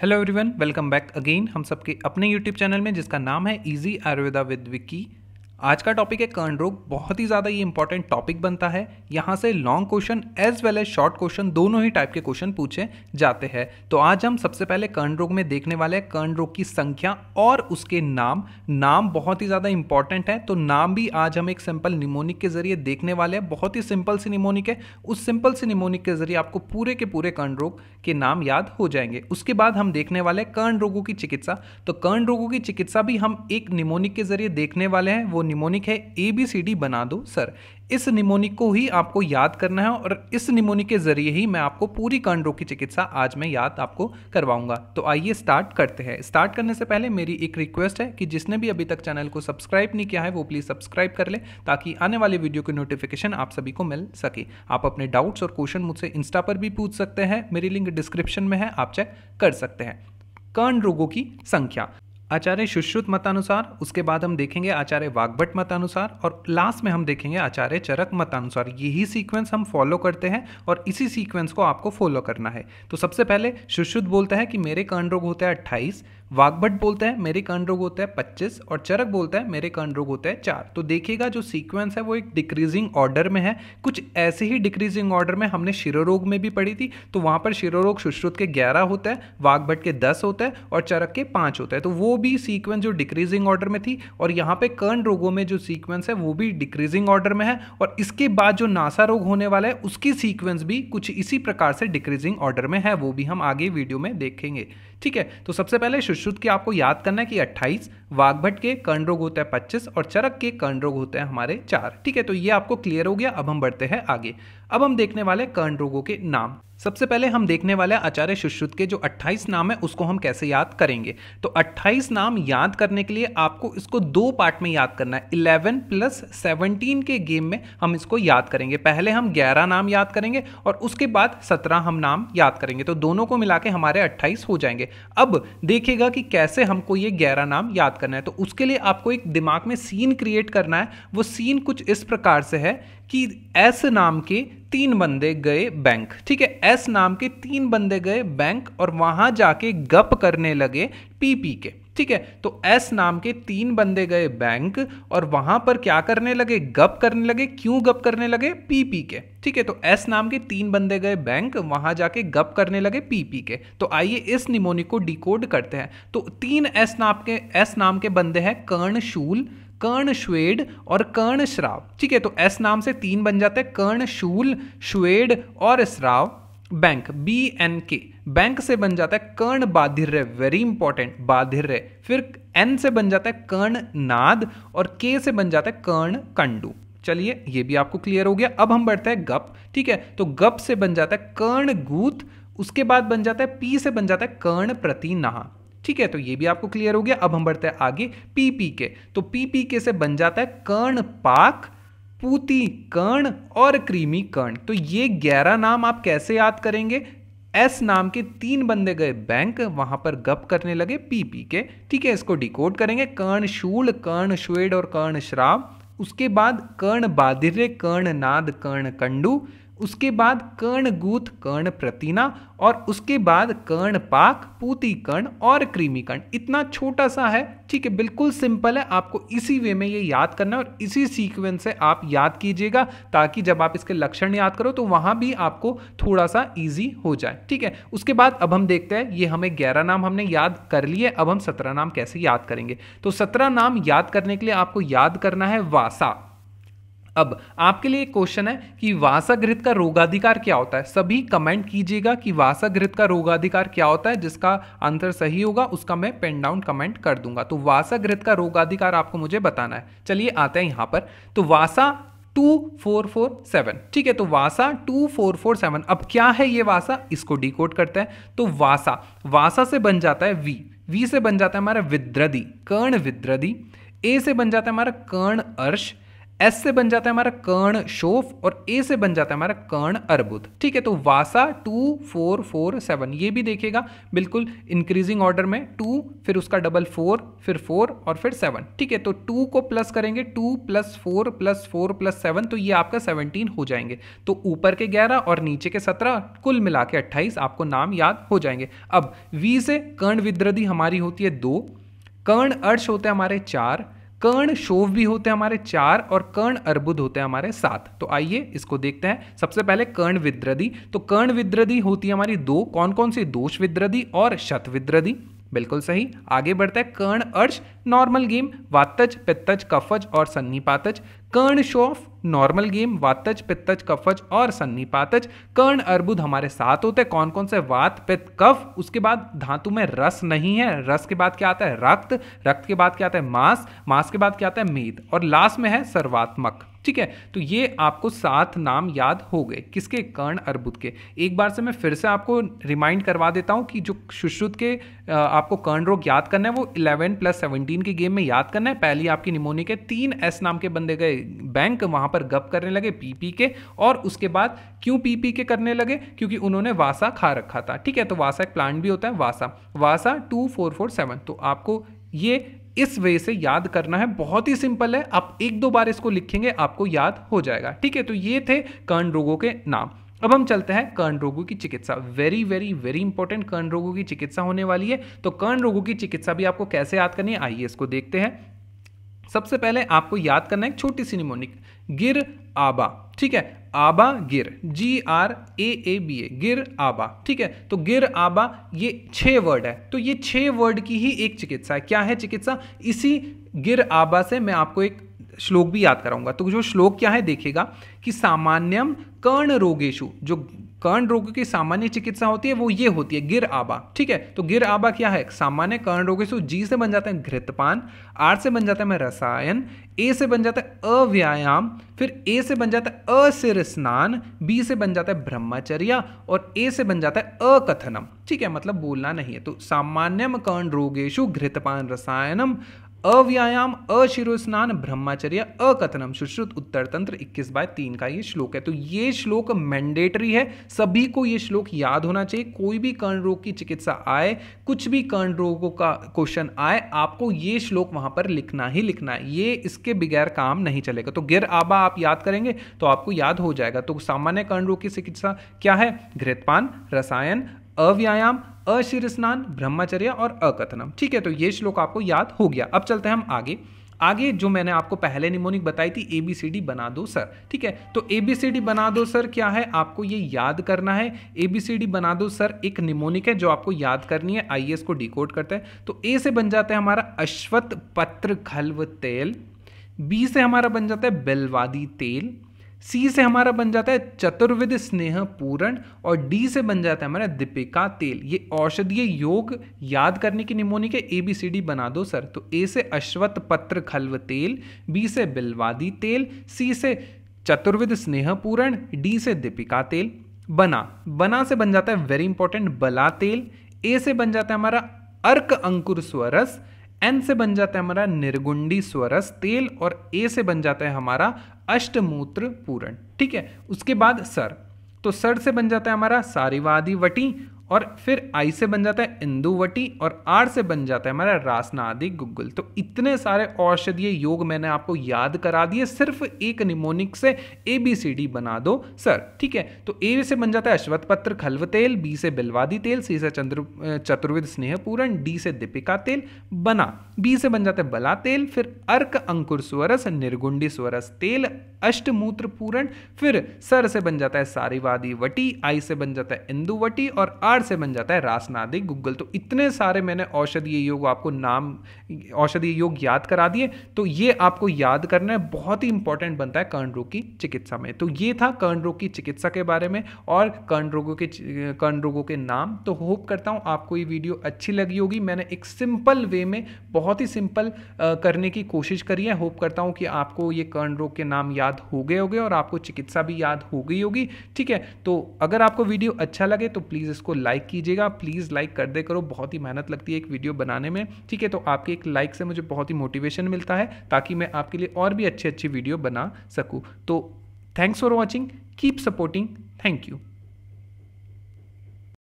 Hello everyone, welcome back again हम सबके अपने यूट्यूब चैनल में जिसका नाम है इजी आयुर्वेदा विद विक्की। आज का टॉपिक है कर्ण रोग। बहुत ही ज़्यादा ये इंपॉर्टेंट टॉपिक बनता है। यहाँ से long question as well as short question दोनों ही टाइप के क्वेश्चन पूछे जाते हैं। तो आज हम सबसे पहले कर्ण रोग में देखने वाले हैं कर्ण रोग की संख्या और उसके नाम बहुत ही ज़्यादा इंपॉर्टेंट है। तो नाम भी आज हम एक सिंपल निमोनिक के जरिए देखने वाले हैं। बहुत ही सिंपल सी निमोनिक है। उस सिंपल सी निमोनिक के जरिए आपको पूरे के पूरे कर्ण रोग के नाम याद हो जाएंगे। उसके बाद हम देखने वाले हैं कर्ण रोगों की चिकित्सा। तो कर्ण रोगों की चिकित्सा भी हम एक निमोनिक के जरिए देखने वाले हैं। वो निमोनिक है ABCD बना दो सर। इस निमोनिक को ही आपको याद करना है और इस निमोनिक के जरिए ही मैं आपको पूरी कर्ण रोग की चिकित्सा आज मैं याद आपको करवाऊंगा। तो आइए स्टार्ट करते हैं। स्टार्ट करने से पहले मेरी एक रिक्वेस्ट है कि जिसने भी अभी तक चैनल को सब्सक्राइब नहीं किया है वो प्लीज सब्सक्राइब कर ले, ताकि आने वाले वीडियो की नोटिफिकेशन आप सभी को मिल सके। आप अपने डाउट्स और क्वेश्चन मुझसे इंस्टा पर भी पूछ सकते हैं, मेरी लिंक डिस्क्रिप्शन में है, आप चेक कर सकते हैं। कर्ण रोगों की संख्या आचार्य सुश्रुत मतानुसार, उसके बाद हम देखेंगे आचार्य वाग्भट मतानुसार और लास्ट में हम देखेंगे आचार्य चरक मतानुसार। यही सीक्वेंस हम फॉलो करते हैं और इसी सीक्वेंस को आपको फॉलो करना है। तो सबसे पहले सुश्रुत बोलता है कि मेरे कर्ण रोग होते हैं 28, वाग्भट बोलता है मेरे कर्ण रोग होते हैं 25 और चरक बोलता है मेरे कर्ण रोग होते हैं 4। तो देखिएगा जो सीक्वेंस है वो एक डिक्रीजिंग ऑर्डर में है। कुछ ऐसे ही डिक्रीजिंग ऑर्डर में हमने शिरोरोग में भी पढ़ी थी। तो वहां पर शिरोरोग सुश्रुत के 11 होता है, वाग्भट के 10 होता है और चरक के 5 होता है। तो वो भी सीक्वेंस जो डिक्रीजिंग ऑर्डर में थी और यहाँ पे कर्ण रोगों में जो सीक्वेंस है वो भी डिक्रीजिंग ऑर्डर में है। और इसके बाद जो नासा रोग होने वाला है उसकी सीक्वेंस भी कुछ इसी प्रकार से डिक्रीजिंग ऑर्डर में है, वो भी हम आगे वीडियो में देखेंगे। ठीक है, तो सबसे पहले सुश्रुत की आपको याद करना है कि 28, वाग्भट के कर्ण रोग होता है 25 और चरक के कर्ण रोग होते हैं हमारे 4। ठीक है, तो ये आपको क्लियर हो गया। अब हम बढ़ते हैं आगे। अब हम देखने वाले कर्ण रोगों के नाम। सबसे पहले हम देखने वाले आचार्य सुश्रुत के जो 28 नाम है उसको हम कैसे याद करेंगे। तो 28 नाम याद करने के लिए आपको इसको दो पार्ट में याद करना है। 11 + 17 के गेम में हम इसको याद करेंगे। पहले हम 11 नाम याद करेंगे और उसके बाद 17 हम नाम याद करेंगे। तो दोनों को मिला के हमारे 28 हो जाएंगे। अब देखिएगा कि कैसे हमको ये 11 नाम याद करना है। तो उसके लिए आपको एक दिमाग में सीन क्रिएट करना है। वो सीन कुछ इस प्रकार से है कि एस नाम के 3 बंदे गए बैंक। ठीक है, एस नाम के 3 बंदे गए बैंक और वहां जाके गप करने लगे पी के। ठीक है, तो एस नाम के 3 बंदे गए बैंक और वहां पर क्या करने लगे, गप करने लगे। क्यों गप करने लगे, पी के। ठीक है, तो एस नाम के 3 बंदे गए बैंक, वहां जाके गप करने लगे पी के। तो आइए इस निमोनिक को डिकोड करते हैं। तो 3 एस नाम के बंदे हैं कर्णशूल, कर्णश्वेड और कर्णश्राव। ठीक है, तो एस नाम से 3 बन जाते हैं कर्णशूल, श्वेड और श्राव। बैंक BNK, बैंक से बन जाता है कर्ण बाधिर्य, वेरी इंपॉर्टेंट बाधिर्य। फिर N से बन जाता है कर्ण नाद और K से बन जाता है कर्ण कंडू। चलिए ये भी आपको क्लियर हो गया। अब हम बढ़ते हैं गप। ठीक है, तो गप से बन जाता है कर्ण गूत, उसके बाद बन जाता है P से बन जाता है कर्ण प्रतिनाह। ठीक है, तो ये भी आपको क्लियर हो गया। अब हम बढ़ते हैं आगे पी के। तो पी के से बन जाता है कर्ण पाक, पूती कर्ण और क्रीमी कर्ण। तो ये 11 नाम आप कैसे याद करेंगे। एस नाम के 3 बंदे गए बैंक, वहां पर गप करने लगे पी के। ठीक है, इसको डिकोड करेंगे कर्णशूल, कर्णश्वेड और कर्णश्राव। उसके बाद कर्ण बाधिर्य, कर्ण नाद, कर्ण कंडू। उसके बाद कर्ण गूत, कर्ण प्रतिना और उसके बाद कर्ण पाक, पूती कर्ण और क्रीमी कर्ण। इतना छोटा सा है। ठीक है, बिल्कुल सिंपल है। आपको इसी वे में ये याद करना है और इसी सीक्वेंस से आप याद कीजिएगा, ताकि जब आप इसके लक्षण याद करो तो वहां भी आपको थोड़ा सा इजी हो जाए। ठीक है, उसके बाद अब हम देखते हैं, ये हमें 11 नाम हमने याद कर लिए। अब हम 17 नाम कैसे याद करेंगे। तो 17 नाम याद करने के लिए आपको याद करना है वासा। अब आपके लिए एक क्वेश्चन है कि वासाघृत का रोगाधिकार क्या होता है। सभी कमेंट कीजिएगा कि वासाघृत का रोगाधिकार क्या होता है। जिसका आंसर सही होगा उसका मैं पेन डाउन कमेंट कर दूंगा। तो वासाघृत का रोगाधिकार आपको मुझे बताना है। चलिए आते हैं यहां पर। तो वासा 2447। ठीक है, तो वासा 2447। अब क्या है ये वासा, इसको डिकोड करते हैं। तो वासा से बन जाता है वी से बन जाता है हमारा विद्रदी, कर्ण विद्रदी। ए से बन जाता है हमारा कर्ण अर्श, एस से बन जाता है हमारा कर्ण शोफ और ए से बन जाता है हमारा कर्ण अर्बुद। ठीक है, तो वासा 2 4 4 7 ये भी देखिएगा बिल्कुल इंक्रीजिंग ऑर्डर में, 2 फिर उसका डबल 4 फिर 4 और फिर 7। ठीक है, तो 2 को प्लस करेंगे, 2 + 4 + 4 + 7 तो ये आपका 17 हो जाएंगे। तो ऊपर के 11 और नीचे के 17 कुल मिला के 28 आपको नाम याद हो जाएंगे। अब वी से कर्ण विद्रदी हमारी होती है 2, कर्ण अर्श होते हैं हमारे 4, कर्ण शोभ भी होते हैं हमारे 4 और कर्ण अर्बुद होते हैं हमारे 7। तो आइए इसको देखते हैं। सबसे पहले कर्ण विद्रदी, तो कर्ण विद्रदी होती है हमारी 2, कौन कौन सी? दोष विद्रदी और शत विद्रदी। बिल्कुल सही। आगे बढ़ता है कर्ण अर्श नॉर्मल गेम, वातज पित्तज कफज और सन्निपातज। कर्ण शोफ नॉर्मल गेम, वातज पित्तज कफज और सन्निपातज। कर्ण अर्बुद हमारे 7 होते हैं, कौन कौन से? वात पित्त कफ। उसके बाद धातु में रस नहीं है, रस के बाद क्या आता है? रक्त, रक्त के बाद क्या आता है? मांस, मांस के बाद क्या आता है? मेद, और लास्ट में है सर्वात्मक। ठीक है, तो ये आपको 7 नाम याद हो गए, किसके? कर्ण अर्बुद के। एक बार से मैं फिर से आपको रिमाइंड करवा देता हूं कि जो सुश्रुत के आपको कर्ण रोग याद करना है वो 11 + 17 के गेम में याद करना है। पहली आपकी निमोनिक के 3 एस नाम के बंदे गए बैंक, वहां पर गप करने लगे पीपी के, और उसके बाद क्यों पीपी के करने लगे? क्योंकि उन्होंने वासा खा रखा था। ठीक है, तो वासा एक प्लांट भी होता है, वासा, वासा 2 4 4 7। तो आपको ये इस वे से याद करना है, बहुत ही सिंपल है। आप 1-2 बार इसको लिखेंगे आपको याद हो जाएगा। ठीक है, तो ये थे कर्ण रोगों के नाम। अब हम चलते हैं कर्ण रोगों की चिकित्सा। वेरी वेरी वेरी इंपॉर्टेंट कर्ण रोगों की चिकित्सा होने वाली है। तो कर्ण रोगों की चिकित्सा भी आपको कैसे याद करनी है, आइए इसको देखते हैं। सबसे पहले आपको याद करना है एक छोटी सी निमोनिक, गिर आबा। ठीक है, आबा गिर, GRAABA, गिर आबा। ठीक है, तो गिर आबा ये 6 वर्ड है, तो ये 6 वर्ड की ही एक चिकित्सा है। क्या है चिकित्सा? इसी गिर आबा से मैं आपको एक श्लोक भी याद कराऊंगा। तो जो श्लोक क्या है देखिएगा कि सामान्यम कर्ण रोगेशु, जो कर्ण रोग की सामान्य चिकित्सा होती है वो ये होती है गिर आबा। ठीक है, तो गिर आबा क्या है? सामान्य कर्ण रोगेशु। जी से बन जाता है घृतपान, आर से बन जाता है रसायन, ए से बन जाता है अव्यायाम, फिर ए से बन जाता है असिर स्नान, बी से बन जाता है ब्रह्मचर्या और ए से बन जाता है अकथनम। ठीक है, मतलब बोलना नहीं है। तो सामान्यम कर्ण रोगेशु घृतपान रसायनम अव्यायाम अशिरोस्नान ब्रह्मचर्य अकथनम सुश्रुत उत्तर तंत्र 21/3 का ये श्लोक है। तो ये श्लोक मैंडेटरी है, सभी को ये श्लोक याद होना चाहिए। कोई भी कर्ण रोग की चिकित्सा आए, कुछ भी कर्ण रोगों का क्वेश्चन आए, आपको ये श्लोक वहां पर लिखना ही लिखना है। ये इसके बगैर काम नहीं चलेगा। तो गिर आबा आप याद करेंगे तो आपको याद हो जाएगा। तो सामान्य कर्ण रोग की चिकित्सा क्या है? घृतपान, रसायन, अव्यायाम, अशिर स्नान, ब्रह्मचर्य और अकथनम। ठीक है, तो ये श्लोक आपको याद हो गया। अब चलते हैं हम आगे जो मैंने आपको पहले निमोनिक बताई थी, ABCD बना दो सर। ठीक है, तो ABCD बना दो सर क्या है? आपको ये याद करना है। ABCD बना दो सर एक निमोनिक है जो आपको याद करनी है। आइए इसको डिकोड करते हैं। तो ए से बन जाता है हमारा अश्वत्थ पत्र खल्व तेल, बी से हमारा बन जाता है बेलवादी तेल, सी से हमारा बन जाता है चतुर्विध स्नेह पूरण और डी से बन जाता है हमारा दीपिका तेल। ये औषधीय योग याद करने की निमोनिक है। ABCD बना दो सर। तो ए से अश्वत्थ पत्र खल्व तेल, बी से बिलवादी तेल, सी से चतुर्विध स्नेह पूरण, डी से दीपिका तेल। बना से बन जाता है वेरी इंपॉर्टेंट बला तेल, ए से बन जाता है हमारा अर्क अंकुर स्वरस, एन से बन जाता है हमारा निर्गुंडी स्वरस तेल और ए से बन जाता है हमारा अष्टमूत्र पूरण। ठीक है, उसके बाद सर, तो सर से बन जाता है हमारा सारीवादी वटी और फिर आई से बन जाता है इंदुवटी और आर से बन जाता है हमारा रासनादि गुग्गुल। तो इतने सारे औषधीय योग मैंने आपको याद करा दिए सिर्फ एक निमोनिक से। ABCD बना दो सर। ठीक है, तो ए से बन जाता है अश्वत्थ पत्र खल्व तेल, बी से बिलवादी तेल, सी से चतुर्विध स्नेह पूरण, डी से दीपिका तेल। बी से बन जाता है बला तेल, फिर अर्क अंकुर स्वरस, निर्गुंडी स्वरस तेल, अष्टमूत्र पूरण, फिर सर से बन जाता है सारीवादी वटी, आई से बन जाता है इंदुवटी और आर से बन जाता है रासनादि गुग्गल। तो इतने सारे मैंने औषधीय योग आपको नाम औषधीय योग याद करा दिए। तो ये आपको याद करना है, बहुत ही इंपॉर्टेंट बनता है कर्ण रोग की चिकित्सा में। तो ये था कर्ण रोग की चिकित्सा के बारे में और कर्ण रोगों के नाम। तो होप करता हूँ आपको ये वीडियो अच्छी लगी होगी। मैंने एक सिंपल वे में बहुत ही सिंपल करने की कोशिश करी है। होप करता हूँ कि आपको ये कर्ण रोग के नाम याद हो गए होंगे और आपको चिकित्सा भी याद हो गई होगी। ठीक है, तो अगर आपको वीडियो अच्छा लगे तो प्लीज़ इसको लाइक लाइक कीजिएगा, प्लीज़ लाइक कर दे करो, बहुत ही मेहनत लगती है एक वीडियो बनाने में, ठीक है। तो आपके एक लाइक से मुझे बहुत ही मोटिवेशन मिलता है ताकि मैं आपके लिए और भी अच्छी अच्छी वीडियो बना सकूँ। तो thanks for watching, keep supporting, thank you.